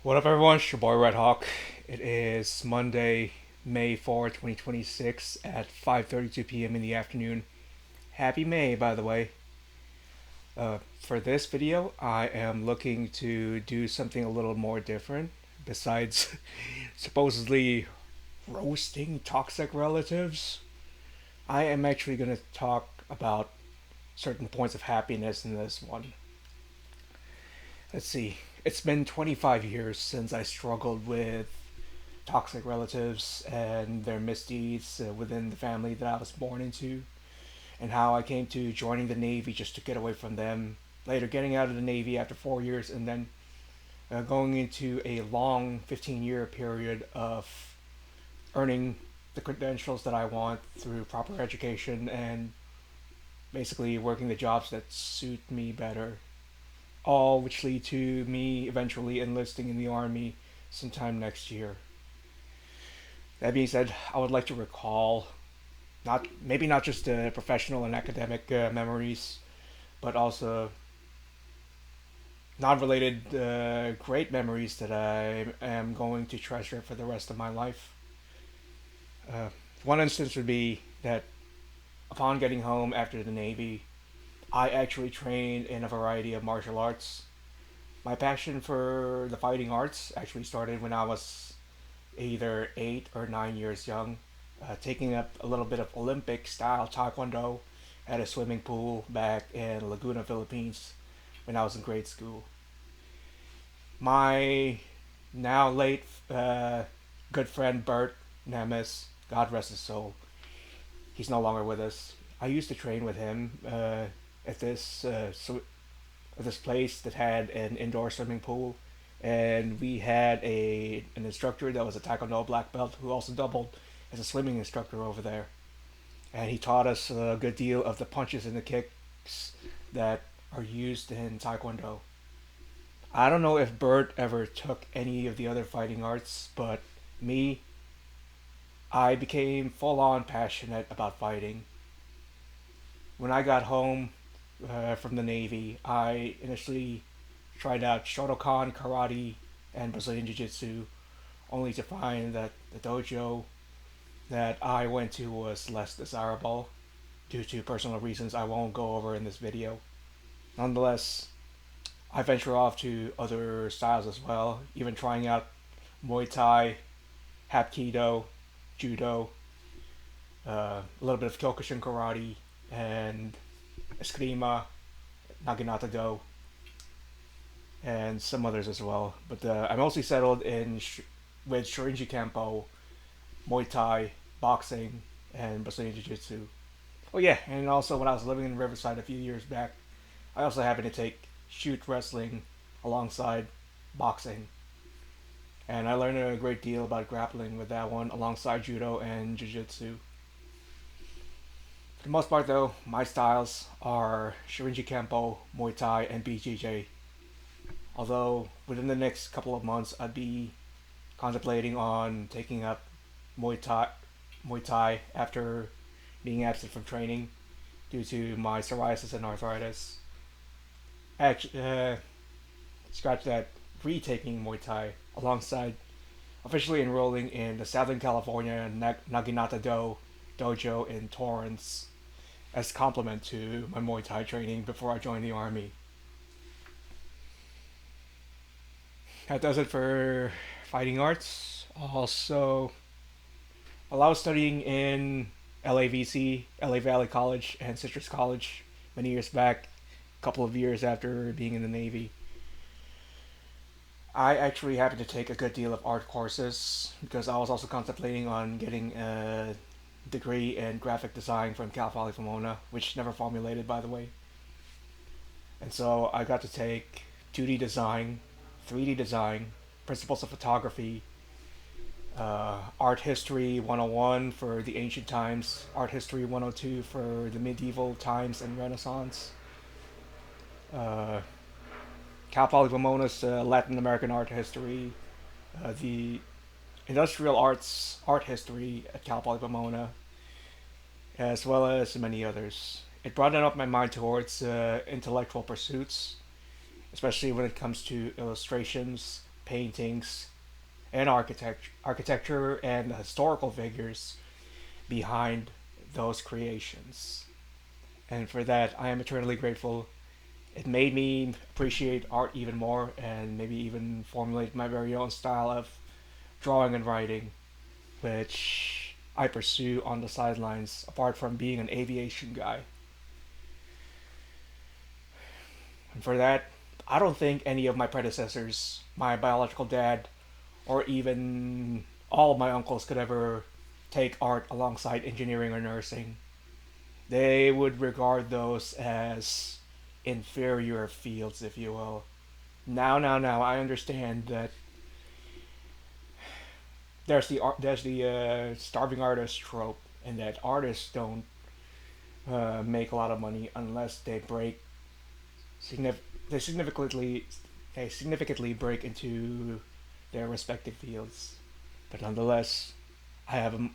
What up, everyone? It's your boy Red Hawk. It is Monday, May 4th, 2026 at 5:32 p.m. in the afternoon. Happy May, by the way. For this video, I am looking to do something a little more different besides supposedly roasting toxic relatives. I am actually going to talk about certain points of happiness in this one. Let's see. It's been 25 years since I struggled with toxic relatives and their misdeeds within the family that I was born into, and how I came to joining the Navy just to get away from them. Later, getting out of the Navy after 4 years, and then going into a long 15-year period of earning the credentials that I want through proper education and basically working the jobs that suit me better. All which lead to me eventually enlisting in the Army sometime next year. That being said, I would like to recall not just the professional and academic memories, but also non-related great memories that I am going to treasure for the rest of my life. Uh, One instance would be that upon getting home after the Navy, I actually trained in a variety of martial arts. My passion for the fighting arts actually started when I was either 8 or 9 years young, taking up a little bit of Olympic style Taekwondo at a swimming pool back in Laguna, Philippines when I was in grade school. My now late good friend Bert Nemes, God rest his soul, he's no longer with us. I used to train with him at this place that had an indoor swimming pool, and we had an instructor that was a Taekwondo black belt who also doubled as a swimming instructor over there, and he taught us a good deal of the punches and the kicks that are used in Taekwondo. I don't know if Bert ever took any of the other fighting arts, but me, I became full on passionate about fighting. When I got home from the Navy, I initially tried out Shotokan, karate, and Brazilian Jiu-Jitsu, only to find that the dojo that I went to was less desirable due to personal reasons I won't go over in this video. Nonetheless, I venture off to other styles as well, even trying out Muay Thai, Hapkido, Judo, a little bit of Kyokushin karate, and Eskrima, Naginata-Do, and some others as well. But I'm mostly settled with Shorinji Kempo, Muay Thai, boxing, and Brazilian Jiu-Jitsu. Oh yeah, and also when I was living in Riverside a few years back, I also happened to take shoot wrestling alongside boxing. And I learned a great deal about grappling with that one alongside Judo and Jiu-Jitsu. For the most part though, my styles are Shorinji Kempo, Muay Thai, and BJJ. Although within the next couple of months I'd be contemplating on taking up Muay Thai, Muay Thai after being absent from training due to my psoriasis and arthritis. Actually, scratch that, retaking Muay Thai alongside officially enrolling in the Southern California Naginata-Do dojo in Torrance as complement to my Muay Thai training before I joined the Army. That does it for fighting arts. Also, while I was studying in LAVC, LA Valley College, and Citrus College many years back, a couple of years after being in the Navy, I actually happened to take a good deal of art courses because I was also contemplating on getting a degree in graphic design from Cal Poly Pomona, which never formulated, by the way. And so I got to take 2D design, 3D design, principles of photography, art history 101 for the ancient times, art history 102 for the medieval times and Renaissance, uh, Cal Poly Pomona's Latin American art history, the industrial arts art history at Cal Poly Pomona, as well as many others. It broadened up my mind towards intellectual pursuits, especially when it comes to illustrations, paintings, and architecture and the historical figures behind those creations. And for that, I am eternally grateful. It made me appreciate art even more and maybe even formulate my very own style of drawing and writing, which I pursue on the sidelines apart from being an aviation guy. And for that, I don't think any of my predecessors, my biological dad, or even all of my uncles could ever take art alongside engineering or nursing. They would regard those as inferior fields, if you will. Now, I understand that there's the starving artist trope, and that artists don't make a lot of money unless they break signif- they significantly they significantly break into their respective fields. But nonetheless, I have a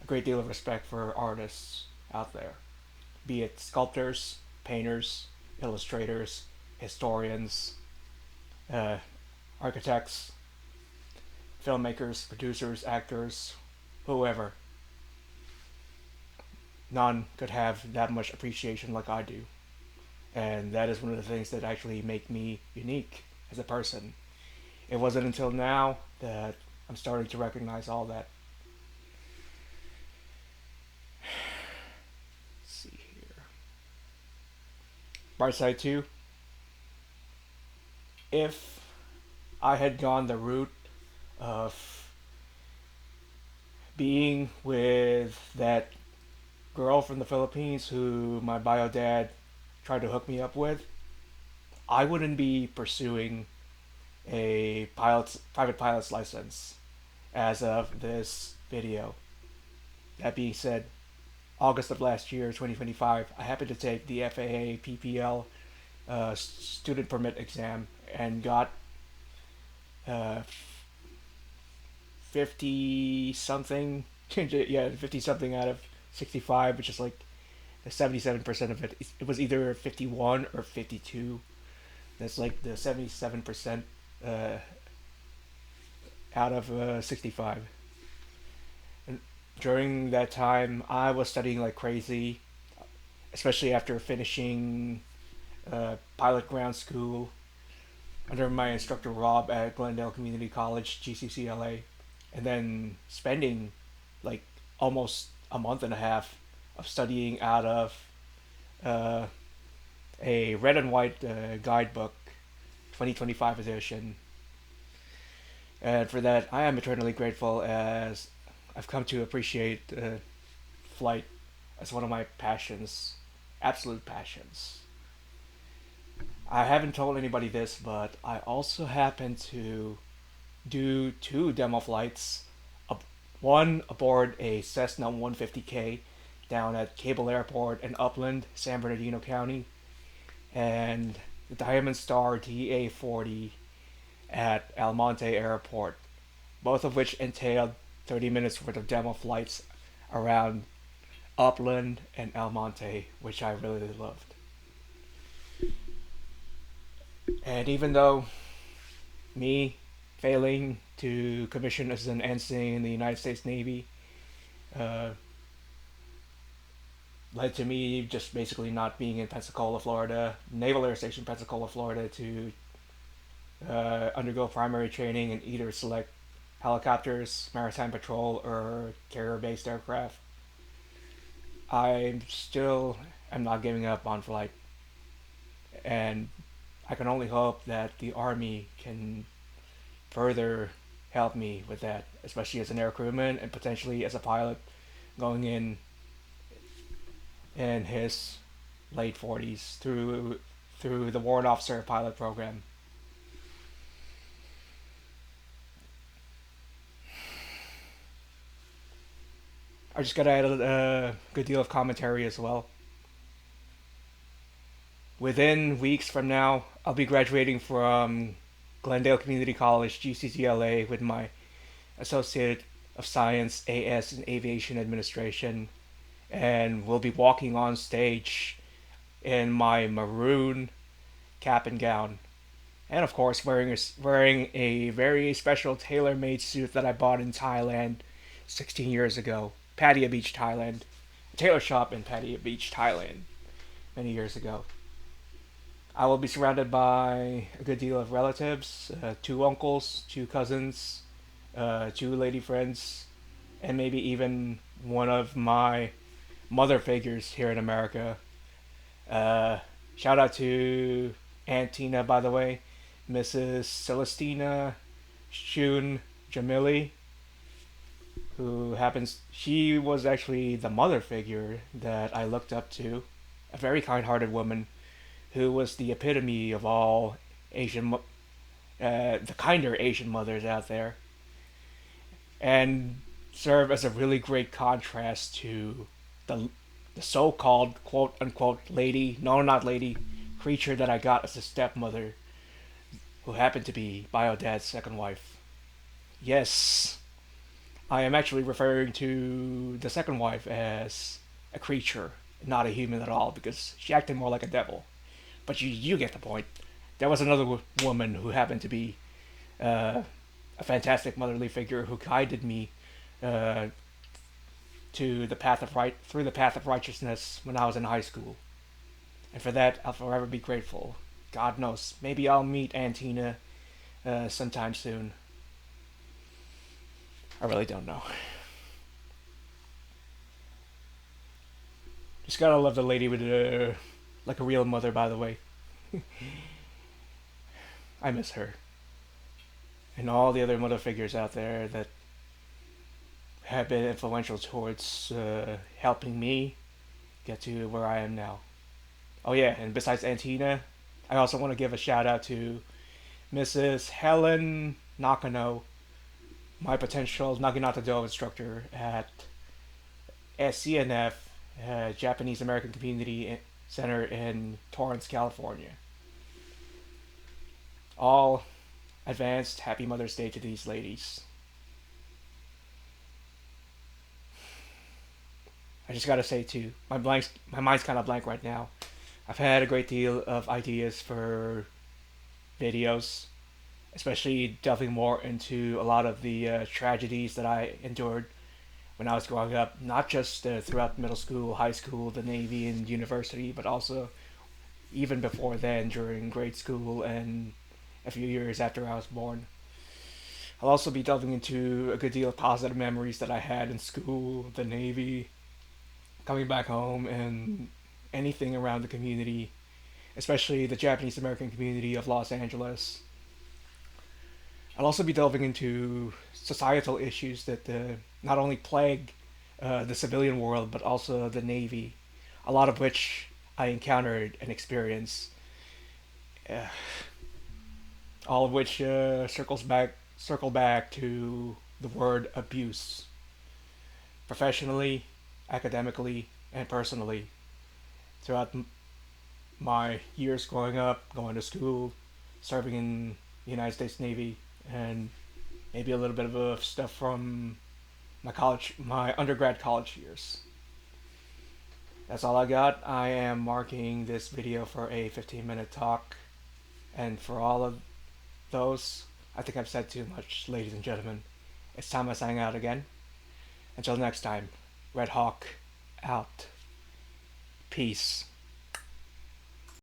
great deal of respect for artists out there, be it sculptors, painters, illustrators, historians, uh, architects, filmmakers, producers, actors, whoever. None could have that much appreciation like I do. And that is one of the things that actually make me unique as a person. It wasn't until now that I'm starting to recognize all that. Let's see here. Bright side 2. If I had gone the route of being with that girl from the Philippines who my bio dad tried to hook me up with, I wouldn't be pursuing a private pilot's license as of this video. That being said, August of last year, 2025, I happened to take the FAA PPL student permit exam and got uh, 50 something. Yeah, 50 something out of 65, which is like the 77% of it. It was either 51 or 52. That's like the 77% uh, out of 65. And during that time, I was studying like crazy, especially after finishing pilot ground school under my instructor Rob at Glendale Community College, GCC-LA, and then spending like almost a month and a half of studying out of uh, a red and white guidebook, 2025 edition. And for that, I am eternally grateful as I've come to appreciate flight as one of my passions, absolute passions. I haven't told anybody this, but I also happen to do two demo flights. One aboard a Cessna 150K down at Cable Airport in Upland, San Bernardino County, and the Diamond Star DA-40 at El Monte Airport, both of which entailed 30 minutes worth of demo flights around Upland and El Monte, which I really loved. And even though me failing to commission as an ensign in the United States Navy uh, led to me just basically not being in Pensacola, Florida, Naval Air Station, Pensacola, Florida, to undergo primary training in either select helicopters, maritime patrol, or carrier-based aircraft. I'm not giving up on flight, and I can only hope that the Army can further help me with that, especially as an air crewman and potentially as a pilot going in his late 40s through the warrant officer pilot program. I just gotta add a good deal of commentary as well. Within weeks from now, I'll be graduating from Glendale Community College, GCC-LA, with my Associate of Science, AS in Aviation Administration, and will be walking on stage in my maroon cap and gown And of course, wearing a very special tailor-made suit that I bought in Thailand 16 years ago, Pattaya Beach, Thailand, a tailor shop in Pattaya Beach, Thailand, many years ago. I will be surrounded by a good deal of relatives, two uncles, two cousins, two lady friends, and maybe even one of my mother figures here in America. Uh, Shout out to Aunt Tina, by the way, Mrs. Celestina Shun Jamili, she was actually the mother figure that I looked up to, a very kind-hearted woman who was the epitome of all the kinder Asian mothers out there, and serve as a really great contrast to the the so-called quote unquote lady, no, not lady, creature that I got as a stepmother, who happened to be Bio Dad's second wife. Yes, I am actually referring to the second wife as a creature, not a human at all, because she acted more like a devil. But you get the point. There was another woman who happened to be uh, a fantastic motherly figure who guided me uh, to the path of right through the path of righteousness when I was in high school, and for that I'll forever be grateful. God knows, maybe I'll meet Antina sometime soon. I really don't know. Just gotta love the lady with like a real mother. By the way, I miss her and all the other mother figures out there that have been influential towards helping me get to where I am now. Oh yeah, and besides Antina, I also want to give a shout out to Mrs. Helen Nakano, my potential Naginata-Do instructor at SCNF, Japanese American Community Center in Torrance, California. All advanced Happy Mother's Day to these ladies. I just gotta say too, my mind's kind of blank right now. I've had a great deal of ideas for videos, especially delving more into a lot of the tragedies that I endured when I was growing up, not just throughout middle school, high school, the Navy, and university, but also even before then during grade school and a few years after I was born. I'll also be delving into a good deal of positive memories that I had in school, the Navy, coming back home, and anything around the community, especially the Japanese American community of Los Angeles. I'll also be delving into societal issues that not only plague the civilian world but also the Navy, a lot of which I encountered and experienced, uh, all of which circle back to the word abuse, professionally, academically, and personally, throughout my years growing up, going to school, serving in the United States Navy, and maybe a little bit of stuff from my undergrad college years. That's all I got. I am marking this video for a 15-minute talk, and for all of those, I think I've said too much, ladies and gentlemen. It's time I sang out again. Until next time, Red Hawk out. Peace.